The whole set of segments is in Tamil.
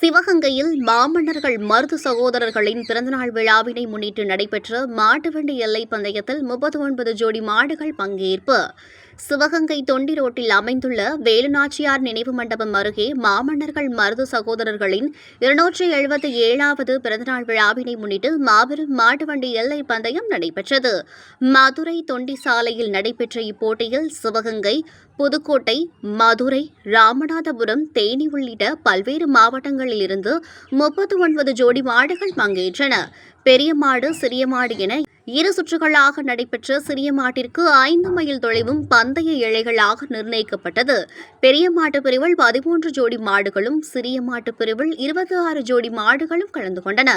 சிவகங்கையில் மாமன்னர்கள் மருது சகோதரர்களின் பிறந்தநாள் விழாவினை முன்னிட்டு நடைபெற்ற மாட்டுவண்டி எல்லைப் பந்தயத்தில் 39 ஜோடி மாடுகள் பங்கேற்பு. சிவகங்கை தொண்டி ரோட்டில் அமைந்துள்ள வேலுநாச்சியார் நினைவு மண்டபம் அருகே மாமன்னர்கள் மருது சகோதரர்களின் 277வது பிறந்தநாள் விழாவினை முன்னிட்டு மாபெரும் மாட்டுவண்டி எல்லை பந்தயம் நடைபெற்றது. மதுரை தொண்டி சாலையில் நடைபெற்ற இப்போட்டியில் சிவகங்கை, புதுக்கோட்டை, மதுரை, ராமநாதபுரம், தேனி உள்ளிட்ட பல்வேறு மாவட்டங்களில் இருந்து 39 ஜோடி மாடுகள் பங்கேற்றன. பெரிய மாடு, சிறிய மாடு என இரு சுற்றுகளாக நடைபெற்ற சிறிய மாட்டிற்கு 5 மைல் தொலைவும் பந்தய இழைகளாக நிர்ணயிக்கப்பட்டது. பெரிய மாட்டு பிரிவில் 13 ஜோடி மாடுகளும், சிறிய மாட்டு பிரிவில் 26 ஜோடி மாடுகளும் கலந்து கொண்டன.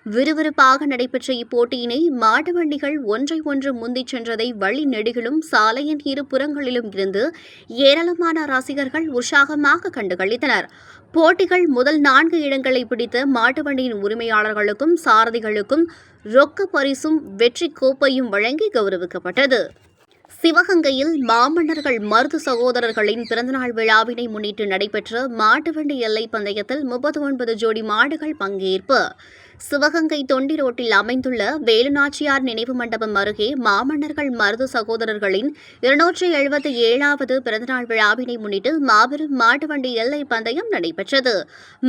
விறுவிறுப்பாக நடைபெற்ற இப்போட்டியினை மாட்டு வண்டிகள் ஒன்றை ஒன்று முந்திச் சென்றதை வழி நெடுகிலும் சாலையின் இரு புறங்களிலும் இருந்து ஏராளமான ரசிகர்கள் உற்சாகமாக கண்டுகளித்தனர். போட்டிகள் முதல் 4 இடங்களை பிடித்த மாட்டு வண்டியின் உரிமையாளர்களுக்கும் சாரதிகளுக்கும் ரொக்க பரிசும் வெற்றி கோப்பையும் வழங்கி கௌரவிக்கப்பட்டது. சிவகங்கையில் மாமன்னர்கள் மருது சகோதரர்களின் பிறந்தநாள் விழாவினை முன்னிட்டு நடைபெற்ற மாட்டுவண்டி எல்லை பந்தயத்தில் 39 ஜோடி மாடுகள் பங்கேற்பு. சிவகங்கை தொண்டி ரோட்டில் அமைந்துள்ள வேலுநாச்சியார் நினைவு மண்டபம் அருகே மாமன்னர்கள் மருது சகோதரர்களின் 277வது பிறந்தநாள் விழாவினை முன்னிட்டு மாபெரும் மாட்டுவண்டி எல்லை பந்தயம் நடைபெற்றது.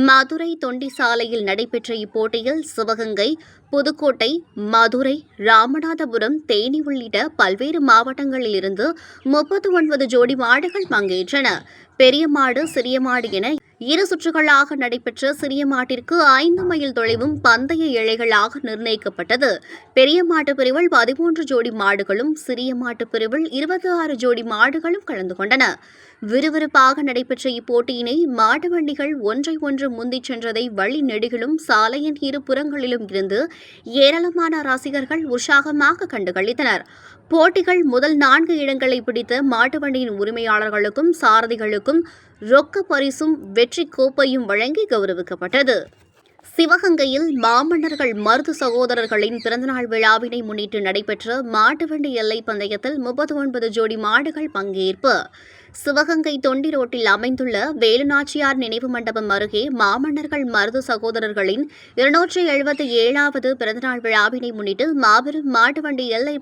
மதுரை தொண்டி சாலையில் நடைபெற்ற இப்போட்டியில் சிவகங்கை, புதுக்கோட்டை, மதுரை, ராமநாதபுரம், தேனி உள்ளிட்ட பல்வேறு மாவட்டங்களில் இருந்து 39 ஜோடி மாடுகள் பங்கேற்றன. பெரிய மாடு, சிறிய மாடு என இரு சுற்றுகளாக நடைபெற்ற சிறிய மாட்டிற்கு 5 மைல் தொலைவும் பந்தய இழைகளாக நிர்ணயிக்கப்பட்டது. பெரிய மாட்டு பிரிவில் 13 ஜோடி மாடுகளும், சிறிய மாட்டு பிரிவில் 26 ஜோடி மாடுகளும் கலந்து கொண்டன. விறுவிறுப்பாக நடைபெற்ற இப்போட்டியினை மாட்டு வண்டிகள் ஒன்றை ஒன்று முந்திச் சென்றதை வழி நெடுகிலும் சாலையின் இரு புறங்களிலும் இருந்து ஏராளமான ரசிகர்கள் உற்சாகமாக கண்டுகளித்தனர். போட்டிகள் முதல் 4 இடங்களை பிடித்த மாட்டு வண்டியின் உரிமையாளர்களுக்கும் சாரதிகளுக்கும் ரொக்க பரிசும் வெற்றி கோப்பையும் வழங்கி கௌரவிக்கப்பட்டது. சிவகங்கையில் மாமன்னர்கள் மருது சகோதரர்களின் பிறந்தநாள் விழாவினை முன்னிட்டு நடைபெற்ற மாட்டுவண்டி எல்லை பந்தயத்தில் 39 ஜோடி மாடுகள் பங்கேற்பு. சிவகங்கை தொண்டி ரோட்டில் அமைந்துள்ள வேலுநாச்சியார் நினைவு மண்டபம் அருகே மாமன்னர்கள் மருது சகோதரர்களின் 277வது பிறந்தநாள் விழாவினை முன்னிட்டு மாபெரும் மாட்டுவண்டி எல்லை